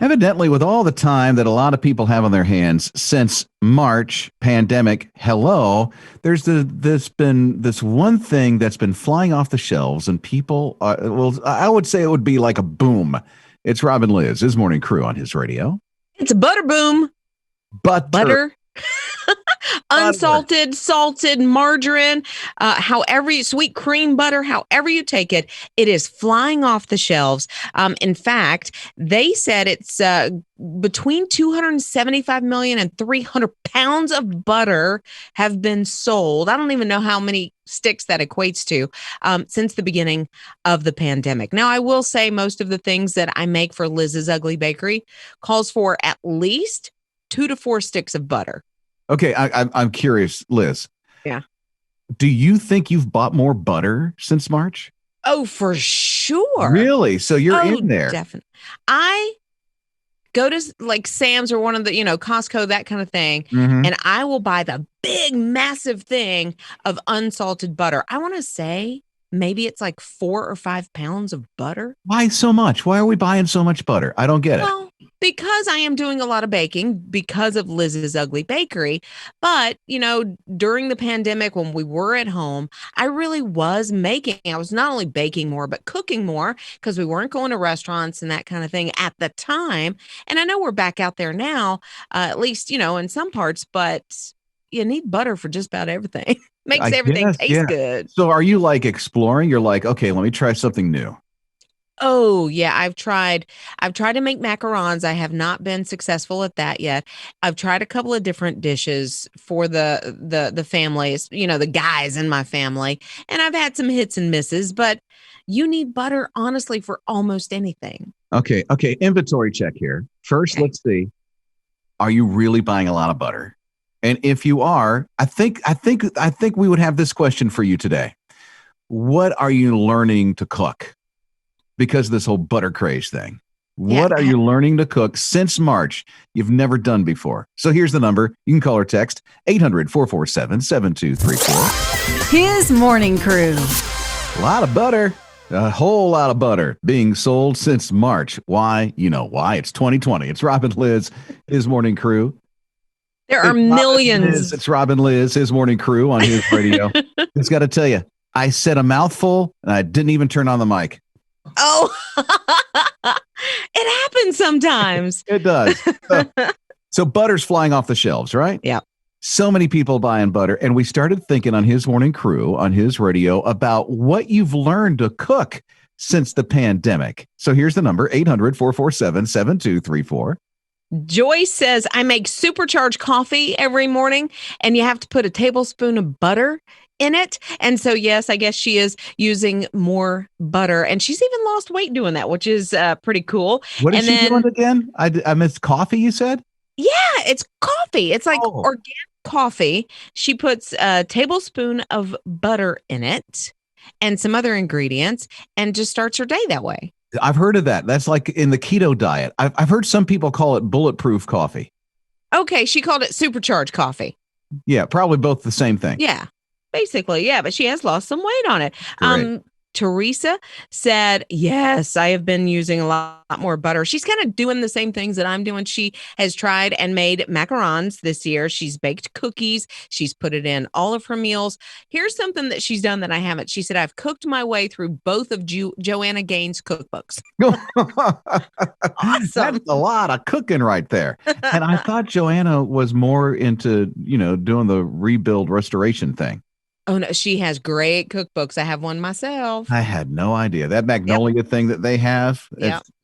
Evidently, with all the time that a lot of people have on their hands since March pandemic, there's been this one thing that's been flying off the shelves, and people are, well, I would say it would be like a boom. It's Rob and Liz, his morning crew on his radio. It's a butter boom. Butter. Unsalted, salted, margarine, sweet cream butter, however you take it, it is flying off the shelves. In fact, they said it's between 275 million and 300 pounds of butter have been sold. I don't even know how many sticks that equates to since the beginning of the pandemic. Now, I will say most of the things that I make for Lizz's Ugly Bakery calls for at least 2 to 4 sticks of butter. Okay, I'm curious, Liz. Yeah. Do you think you've bought more butter since March? Oh, for sure. Really? So you're in there. Definitely. I go to like Sam's or one of the, Costco, that kind of thing. Mm-hmm. And I will buy the big, massive thing of unsalted butter. I want to say maybe it's like 4 or 5 pounds of butter. Why so much? Why are we buying so much butter? I don't get it. Well, because I am doing a lot of baking because of Liz's Ugly Bakery. But, during the pandemic, when we were at home, I really was making. I was not only baking more, but cooking more because we weren't going to restaurants and that kind of thing at the time. And I know we're back out there now, at least, in some parts, but you need butter for just about everything. Makes everything taste good. So are you like exploring? You're like, okay, let me try something new. Oh, yeah. I've tried to make macarons. I have not been successful at that yet. I've tried a couple of different dishes for the families, the guys in my family, and I've had some hits and misses, but you need butter, honestly, for almost anything. Okay. Inventory check here. First, Let's see. Are you really buying a lot of butter? And if you are, I think we would have this question for you today. What are you learning to cook? Because of this whole butter craze thing. What are you learning to cook since March you've never done before? So here's the number. You can call or text 800-447-7234. His morning crew. A lot of butter. A whole lot of butter being sold since March. Why? You know why. It's 2020. It's Rob and Liz, his morning crew. There are millions. It's Rob and Liz, his morning crew on his radio. Just got to tell you, I said a mouthful and I didn't even turn on the mic. Oh, it happens sometimes. It does. So butter's flying off the shelves, right? Yeah. So many people buying butter. And we started thinking on his morning crew, on his radio, about what you've learned to cook since the pandemic. So here's the number, 800-447-7234. Joyce says, I make supercharged coffee every morning, and you have to put a tablespoon of butter in it. And so, yes, I guess she is using more butter, and she's even lost weight doing that, which is pretty cool. What is she doing again? I missed coffee, you said? Yeah, it's coffee. It's like organic coffee. She puts a tablespoon of butter in it and some other ingredients and just starts her day that way. I've heard of that. That's like in the keto diet. I've heard some people call it bulletproof coffee. Okay, she called it supercharged coffee. Yeah, probably both the same thing. Yeah. Basically, yeah, but she has lost some weight on it. Teresa said, yes, I have been using a lot more butter. She's kind of doing the same things that I'm doing. She has tried and made macarons this year. She's baked cookies. She's put it in all of her meals. Here's something that she's done that I haven't. She said, I've cooked my way through both of Joanna Gaines' cookbooks. Awesome. That's a lot of cooking right there. And I thought Joanna was more into, doing the rebuild restoration thing. Oh, no, she has great cookbooks. I have one myself. I had no idea. That magnolia thing that they have,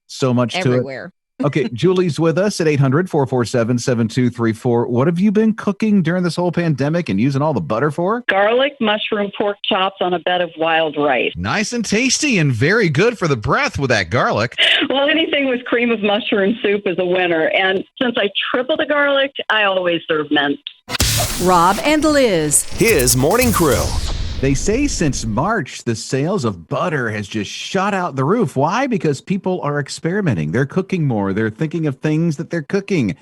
so much everywhere. To it. Okay, Julie's with us at 800-447-7234. What have you been cooking during this whole pandemic and using all the butter for? Garlic, mushroom, pork chops on a bed of wild rice. Nice and tasty and very good for the breath with that garlic. Well, anything with cream of mushroom soup is a winner. And since I triple the garlic, I always serve mint. Rob and Liz. His morning crew. They say since March, the sales of butter has just shot out the roof. Why? Because people are experimenting. They're cooking more. They're thinking of things that they're cooking.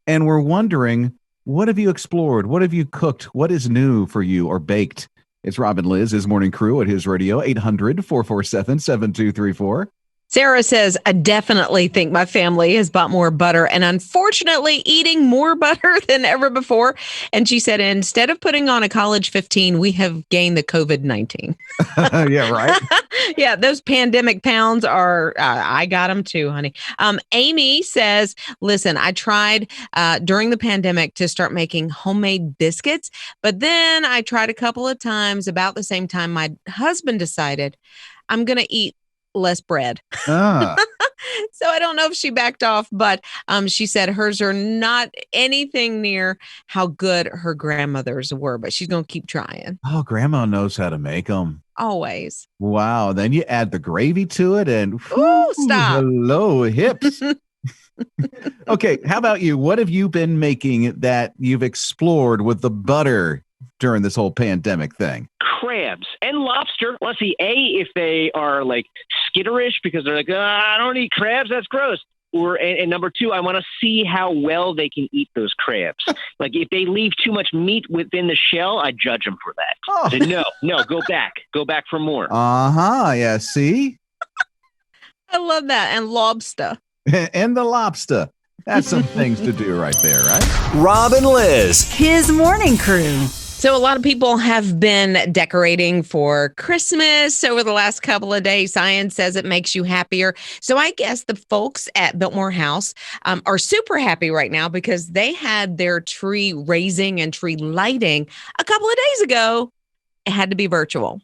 And we're wondering, what have you explored? What have you cooked? What is new for you or baked? It's Rob and Liz, his morning crew at his radio, 800-447-7234. Sarah says, I definitely think my family has bought more butter and unfortunately eating more butter than ever before. And she said, instead of putting on a college 15, we have gained the COVID-19. Yeah, right. Yeah, those pandemic pounds are, I got them too, honey. Amy says, listen, I tried during the pandemic to start making homemade biscuits, but then I tried a couple of times about the same time my husband decided I'm going to eat less bread. Ah. So I don't know if she backed off, but she said hers are not anything near how good her grandmother's were, but she's going to keep trying. Oh, grandma knows how to make them. Always. Wow. Then you add the gravy to it and Ooh, stop. Hello, hips. Okay. How about you? What have you been making that you've explored with the butter during this whole pandemic thing? Crabs and lobster. Let's see, if they are like skitterish because they're like, I don't eat crabs, that's gross. And number two, I want to see how well they can eat those crabs. Like if they leave too much meat within the shell, I judge them for that. Oh. I say, no, go back for more. Yeah. See? I love that. And lobster. And the lobster. That's some things to do right there, right? Rob and Liz. His morning crew. So a lot of people have been decorating for Christmas over the last couple of days. Science says it makes you happier. So I guess the folks at Biltmore House are super happy right now because they had their tree raising and tree lighting a couple of days ago. It had to be virtual.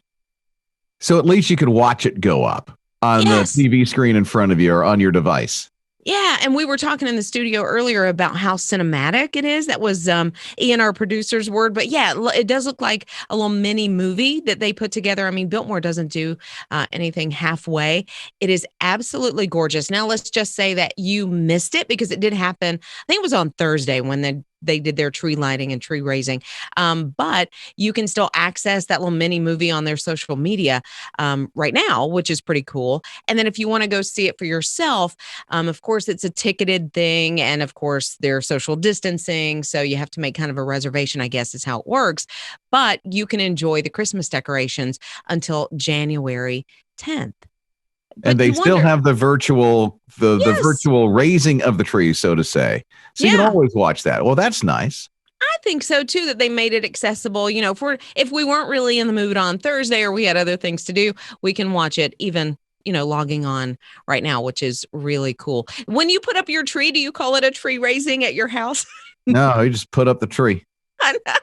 So at least you could watch it go up on the TV screen in front of you or on your device. Yeah, and we were talking in the studio earlier about how cinematic it is. That was Ian, our producer's word. But yeah, it does look like a little mini movie that they put together. I mean, Biltmore doesn't do anything halfway. It is absolutely gorgeous. Now, let's just say that you missed it because it did happen. I think it was on Thursday when they did their tree lighting and tree raising. But you can still access that little mini movie on their social media right now, which is pretty cool. And then if you want to go see it for yourself, of course, it's a ticketed thing. And of course, they're social distancing. So you have to make kind of a reservation, I guess is how it works. But you can enjoy the Christmas decorations until January 10th. And they still have the virtual, the virtual raising of the tree, so to say. So you can always watch that. Well, that's nice. I think so too, that they made it accessible. You know, if we weren't really in the mood on Thursday or we had other things to do, we can watch it even, logging on right now, which is really cool. When you put up your tree, do you call it a tree raising at your house? No, you just put up the tree. I know.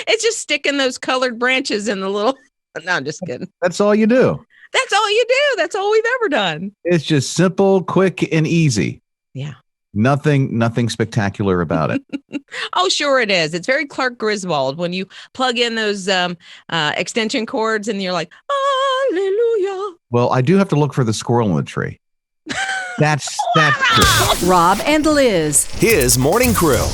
It's just sticking those colored branches in the little. No, I'm just kidding. That's all you do. That's all you do. That's all we've ever done. It's just simple, quick, and easy. Yeah. Nothing spectacular about it. Oh, sure it is. It's very Clark Griswold when you plug in those extension cords and you're like, hallelujah. Well, I do have to look for the squirrel in the tree. That's true. Rob and Liz. His morning crew.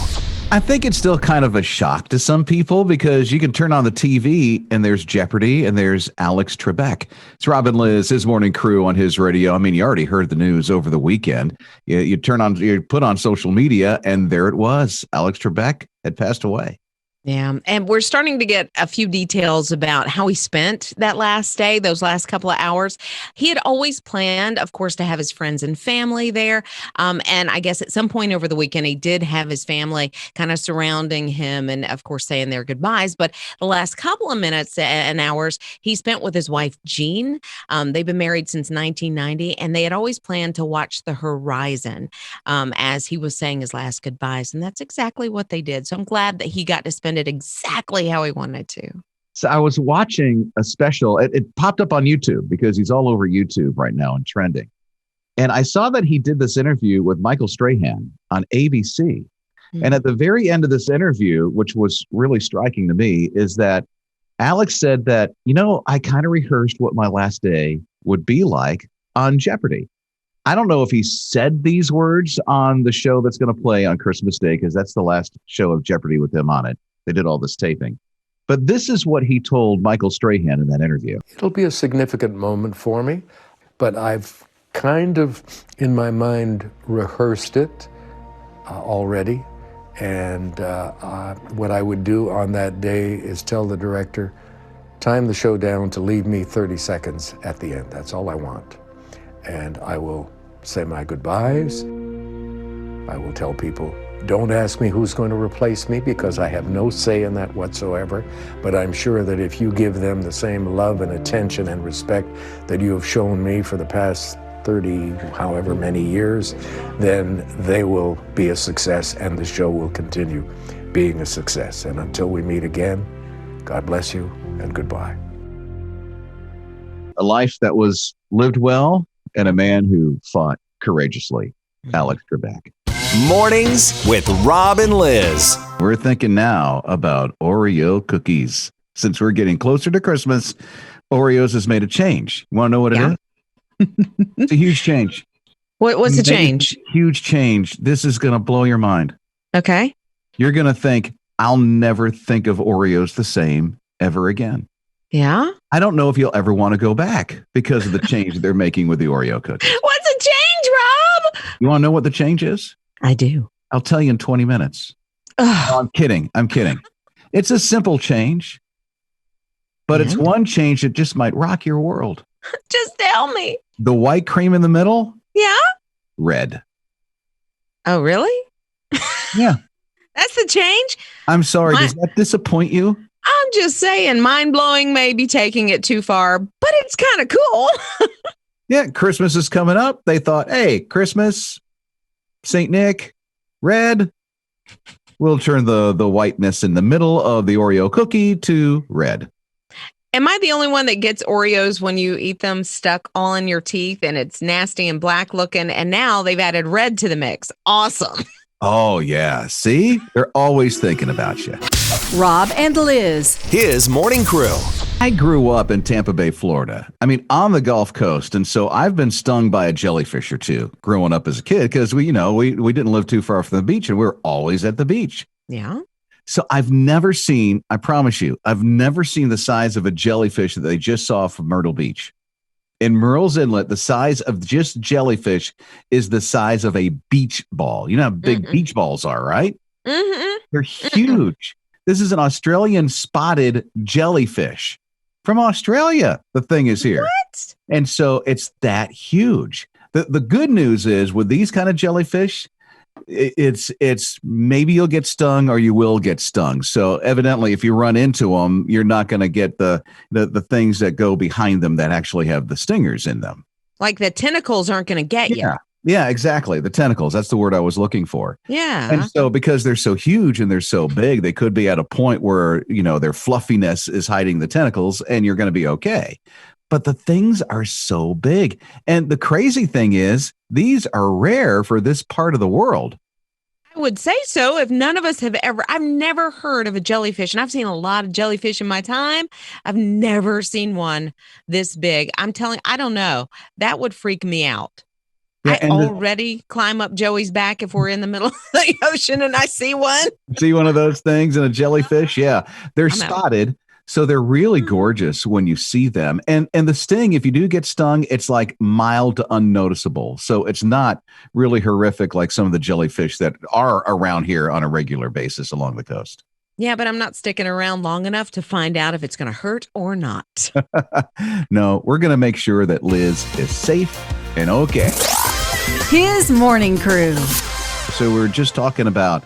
I think it's still kind of a shock to some people because you can turn on the TV and there's Jeopardy and there's Alex Trebek. It's Rob and Liz, his morning crew on his radio. I mean, you already heard the news over the weekend. You put on social media and there it was. Alex Trebek had passed away. Yeah. And we're starting to get a few details about how he spent that last day, those last couple of hours. He had always planned, of course, to have his friends and family there. And I guess at some point over the weekend, he did have his family kind of surrounding him and, of course, saying their goodbyes. But the last couple of minutes and hours, he spent with his wife, Jean. They've been married since 1990, and they had always planned to watch the horizon as he was saying his last goodbyes. And that's exactly what they did. So I'm glad that he got to spend it exactly how he wanted to. So I was watching a special. It popped up on YouTube because he's all over YouTube right now and trending. And I saw that he did this interview with Michael Strahan on ABC. Mm-hmm. And at the very end of this interview, which was really striking to me, is that Alex said that, I kind of rehearsed what my last day would be like on Jeopardy. I don't know if he said these words on the show that's going to play on Christmas Day, because that's the last show of Jeopardy with him on it. They did all this taping. But this is what he told Michael Strahan in that interview. It'll be a significant moment for me, but I've kind of, in my mind, rehearsed it already. And what I would do on that day is tell the director, time the show down to leave me 30 seconds at the end. That's all I want. and I will say my goodbyes. I will tell people, don't ask me who's going to replace me, because I have no say in that whatsoever. But I'm sure that if you give them the same love and attention and respect that you have shown me for the past 30, however many years, then they will be a success and the show will continue being a success. And until we meet again, God bless you and goodbye. A life that was lived well and a man who fought courageously. Alex Trebek. Mornings with Rob and Liz. We're thinking now about Oreo cookies. Since we're getting closer to Christmas, Oreos has made a change. You want to know what it is? It's a huge change. What's the change? Huge change. This is going to blow your mind. Okay. You're going to think, I'll never think of Oreos the same ever again. Yeah. I don't know if you'll ever want to go back because of the change they're making with the Oreo cookies. What's the change, Rob? You want to know what the change is? I do. I'll tell you in 20 minutes. Ugh. No, I'm kidding. It's a simple change, but it's one change that just might rock your world. Just tell me. The white cream in the middle? Yeah. Red. Oh, really? Yeah. That's the change? I'm sorry. Does that disappoint you? I'm just saying, mind-blowing may be taking it too far, but it's kind of cool. Yeah, Christmas is coming up. They thought, hey, Christmas, St. Nick, red. We'll turn the whiteness in the middle of the Oreo cookie to red. Am I the only one that gets Oreos when you eat them stuck all in your teeth and it's nasty and black looking? And now they've added red to the mix. Awesome. Oh, yeah. See? They're always thinking about you. Rob and Liz. His morning crew. I grew up in Tampa Bay, Florida. I mean, on the Gulf Coast. And so I've been stung by a jellyfish or two growing up as a kid because we didn't live too far from the beach and we were always at the beach. Yeah. So I've never seen, I promise you, I've never seen the size of a jellyfish that they just saw from Myrtle Beach. In Murrells Inlet, the size of just jellyfish is the size of a beach ball. You know how big beach balls are, right? Mm-hmm. They're huge. This is an Australian spotted jellyfish from Australia. The thing is here. What? And so it's that huge. The good news is with these kind of jellyfish, it's maybe you'll get stung or you will get stung. So evidently, if you run into them, you're not going to get the things that go behind them that actually have the stingers in them. Like the tentacles aren't going to get you. Yeah, exactly. The tentacles. That's the word I was looking for. Yeah. And so because they're so huge and they're so big, they could be at a point where, their fluffiness is hiding the tentacles and you're going to be okay. But the things are so big. And the crazy thing is, these are rare for this part of the world. I would say so. If none of us have I've never heard of a jellyfish, and I've seen a lot of jellyfish in my time. I've never seen one this big. I don't know. That would freak me out. Yeah, I already climb up Joey's back if we're in the middle of the ocean and I see one. See one of those things in a jellyfish? Yeah, they're spotted. So they're really gorgeous when you see them. And the sting, if you do get stung, it's like mild to unnoticeable. So it's not really horrific like some of the jellyfish that are around here on a regular basis along the coast. Yeah, but I'm not sticking around long enough to find out if it's going to hurt or not. No, we're going to make sure that Liz is safe and okay. His morning crew. So we're just talking about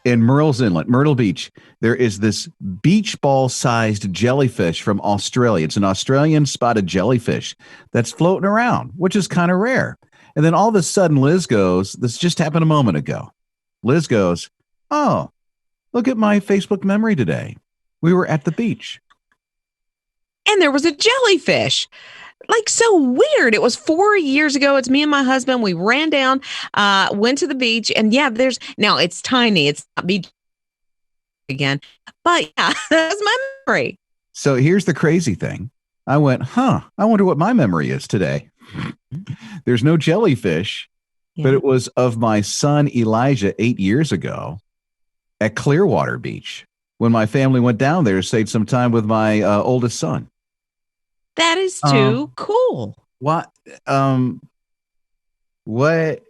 in Murrells Inlet, Myrtle Beach, there is this beach ball sized jellyfish from Australia. It's an Australian spotted jellyfish that's floating around, which is kind of rare. And then all of a sudden, Liz goes, this just happened a moment ago. Liz goes, oh, look at my Facebook memory today. We were at the beach. And there was a jellyfish. Like, so weird. It was 4 years ago. It's me and my husband. We ran down, went to the beach, and now it's tiny. It's not beach again, but yeah, that's my memory. So here's the crazy thing. I went, I wonder what my memory is today. There's no jellyfish, but it was of my son Elijah 8 years ago at Clearwater Beach when my family went down there to stay some time with my oldest son. That is too cool. What? What?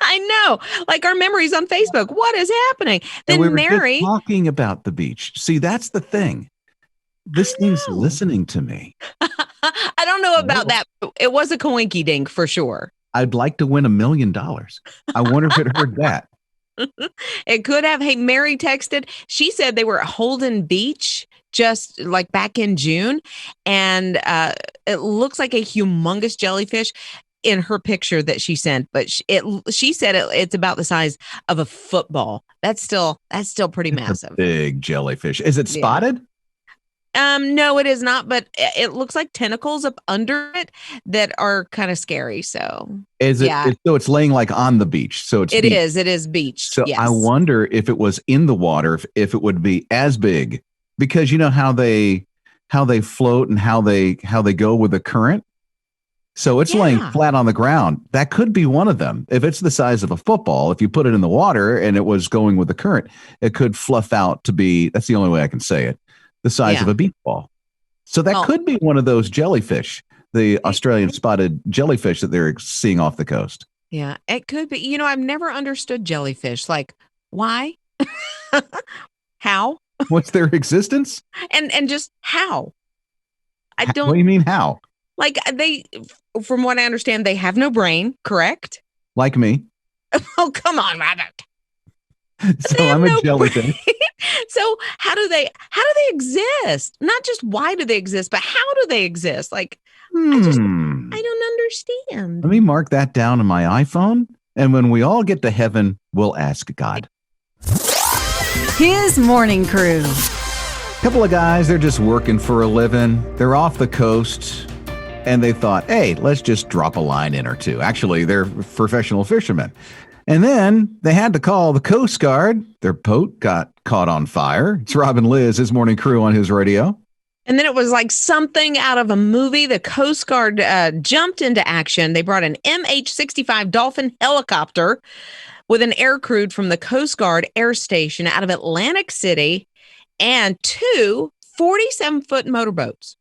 I know. Like our memories on Facebook. What is happening? Then we were Mary just talking about the beach. See, that's the thing. This thing's listening to me. I don't know about that. It was a coinky dink for sure. I'd like to win $1 million. I wonder if it heard that. It could have. Hey, Mary texted. She said they were at Holden Beach just like back in June. And it looks like a humongous jellyfish in her picture that she sent. But she said it's about the size of a football. That's still pretty massive. Big jellyfish. Is it spotted? No, it is not, but it looks like tentacles up under it that are kind of scary. So is it? Yeah. So it's laying like on the beach. So it's It is beach. So yes. I wonder if it was in the water, if it would be as big, because you know how they float and how they go with the current. So it's laying flat on the ground. That could be one of them. If it's the size of a football, if you put it in the water and it was going with the current, it could fluff out to be. That's the only way I can say it. The size of a beach ball. So that could be one of those jellyfish, the Australian spotted jellyfish that they're seeing off the coast. Yeah, it could be. You know, I've never understood jellyfish. Like, why? How? What's their existence? And just how? I don't. What do you mean how? Like from what I understand, they have no brain, correct? Like me. Oh, come on, Robert. So I'm a jellyfish. So how do they exist? Not just why do they exist, but how do they exist? Like, I don't understand. Let me mark that down on my iPhone. And when we all get to heaven, we'll ask God. His morning crew. Couple of guys, they're just working for a living. They're off the coast. And they thought, hey, let's just drop a line in or two. Actually, they're professional fishermen. And then they had to call the Coast Guard. Their boat got caught on fire. It's Rob and Liz, his morning crew on his radio. And then it was like something out of a movie. The Coast Guard jumped into action. They brought an MH-65 Dolphin helicopter with an air crew from the Coast Guard Air Station out of Atlantic City and two 47-foot motorboats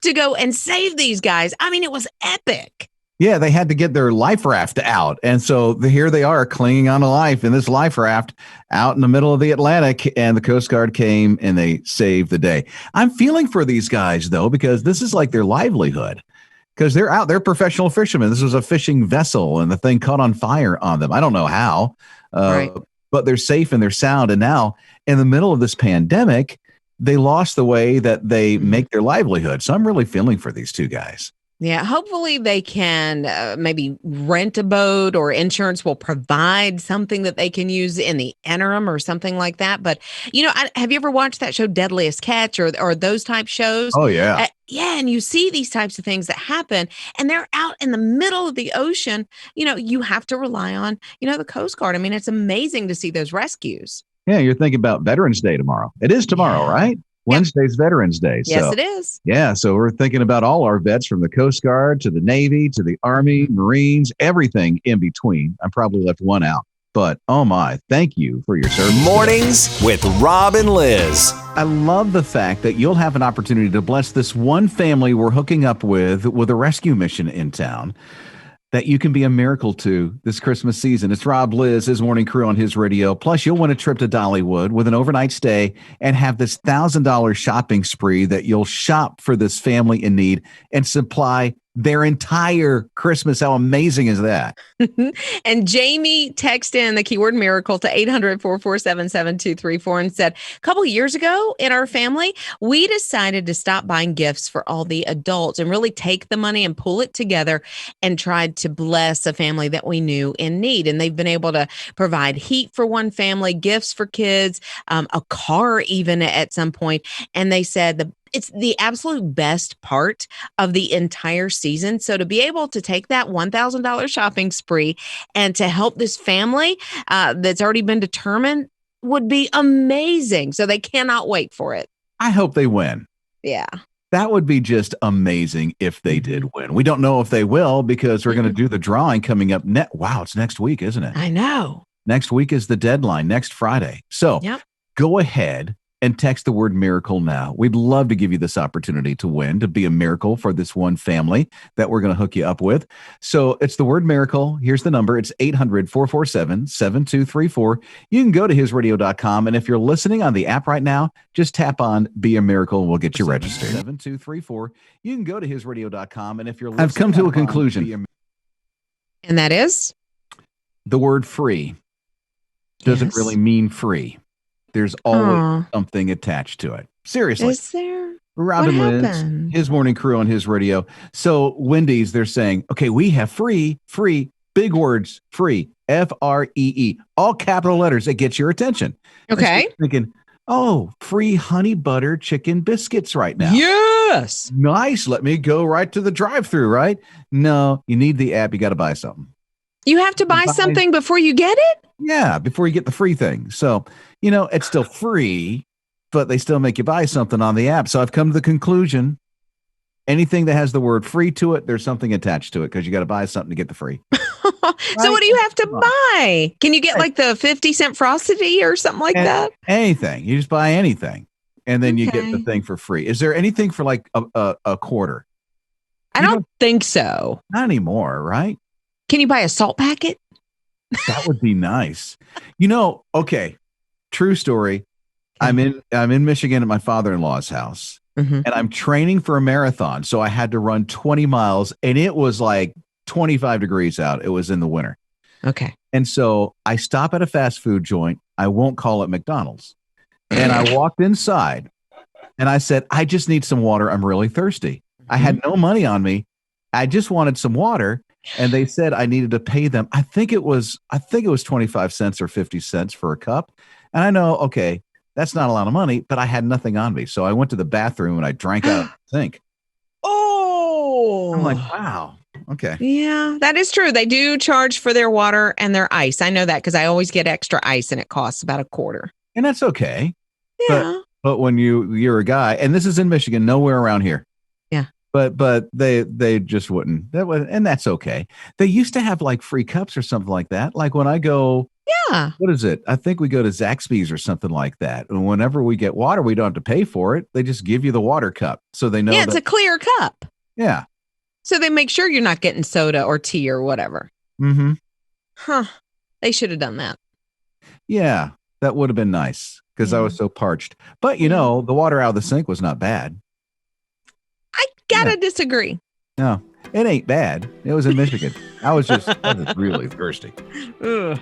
to go and save these guys. I mean, it was epic. Yeah, they had to get their life raft out. And so here they are clinging on to life in this life raft out in the middle of the Atlantic. And the Coast Guard came and they saved the day. I'm feeling for these guys, though, because this is like their livelihood. Because they're out, they're professional fishermen. This was a fishing vessel and the thing caught on fire on them. I don't know how, but they're safe and they're sound. And now in the middle of this pandemic, they lost the way that they make their livelihood. So I'm really feeling for these two guys. Yeah, hopefully they can maybe rent a boat or insurance will provide something that they can use in the interim or something like that. But, you know, have you ever watched that show Deadliest Catch or those type shows? Oh, yeah. Yeah. And you see these types of things that happen and they're out in the middle of the ocean. You know, you have to rely on, the Coast Guard. I mean, it's amazing to see those rescues. Yeah, you're thinking about Veterans Day tomorrow. It is tomorrow, right? Wednesday's Veterans Day. Yes, so, it is. Yeah, so we're thinking about all our vets from the Coast Guard to the Navy to the Army, Marines, everything in between. I probably left one out, but oh my, thank you for your service. Mornings with Rob and Liz. I love the fact that you'll have an opportunity to bless this one family we're hooking up with a rescue mission in town that you can be a miracle to this Christmas season. It's Rob, Liz, his morning crew on his radio. Plus, you'll win a trip to Dollywood with an overnight stay and have this $1,000 shopping spree that you'll shop for this family in need and supply their entire Christmas. How amazing is that? And Jamie texted in the keyword miracle to 800-447-7234 and said, a couple of years ago in our family, we decided to stop buying gifts for all the adults and really take the money and pull it together and tried to bless a family that we knew in need. And they've been able to provide heat for one family, gifts for kids, a car even at some point. And they said it's the absolute best part of the entire season. So to be able to take that $1,000 shopping spree and to help this family that's already been determined would be amazing. So they cannot wait for it. I hope they win. Yeah. That would be just amazing if they did win. We don't know if they will because we're going to do the drawing coming up. Wow, it's next week, isn't it? I know. Next week is the deadline, next Friday. So go ahead. and text the word miracle now. We'd love to give you this opportunity to win, to be a miracle for this one family that we're going to hook you up with. So it's the word miracle. Here's the number. It's 800-447-7234. You can go to hisradio.com. And if you're listening on the app right now, just tap on Be a Miracle and we'll get you registered. 7234. You can go to hisradio.com. And if you're listening, I've come to a conclusion. And that is? The word free doesn't really mean free. There's always something attached to it. Seriously. Is there? Robin What Liz, happened? his morning crew on his radio. So Wendy's, they're saying, okay, we have free, big words, free, F-R-E-E, all capital letters that get your attention. Okay. And so you're thinking, oh, free honey butter chicken biscuits right now. Yes. Nice. Let me go right to the drive-thru, right? No, you need the app. You got to buy something. You have to buy something before you get it? Yeah, before you get the free thing. So, it's still free, but they still make you buy something on the app. So I've come to the conclusion, anything that has the word free to it, there's something attached to it because you got to buy something to get the free. So what do you have to buy? Can you get like the 50-cent Frosty or something like that? Anything. You just buy anything, and then you get the thing for free. Is there anything for like a quarter? I don't think so. Not anymore, right? Can you buy a salt packet? That would be nice. Okay. True story. I'm in Michigan at my father-in-law's house, and I'm training for a marathon. So I had to run 20 miles, and it was like 25 degrees out. It was in the winter. Okay. And so I stop at a fast food joint. I won't call it McDonald's. And I walked inside, and I said, I just need some water. I'm really thirsty. I had no money on me. I just wanted some water. And they said I needed to pay them. I think it was 25 cents or 50 cents for a cup. And I know, okay, that's not a lot of money, but I had nothing on me. So I went to the bathroom and I drank out of the sink. Oh, I'm like, wow. Okay. Yeah, that is true. They do charge for their water and their ice. I know that because I always get extra ice and it costs about $0.25. And that's okay. Yeah. But when you're a guy, and this is in Michigan, nowhere around here. Yeah. But they just wouldn't. And that's okay. They used to have like free cups or something like that. Like when I go, yeah. What is it? I think we go to Zaxby's or something like that. And whenever we get water, we don't have to pay for it. They just give you the water cup. So they know. Yeah, it's a clear cup. Yeah. So they make sure you're not getting soda or tea or whatever. Mm-hmm. Huh. They should have done that. Yeah, that would have been nice because I was so parched. But, the water out of the sink was not bad. I gotta disagree. No, it ain't bad. It was in Michigan. I was really thirsty. Ugh.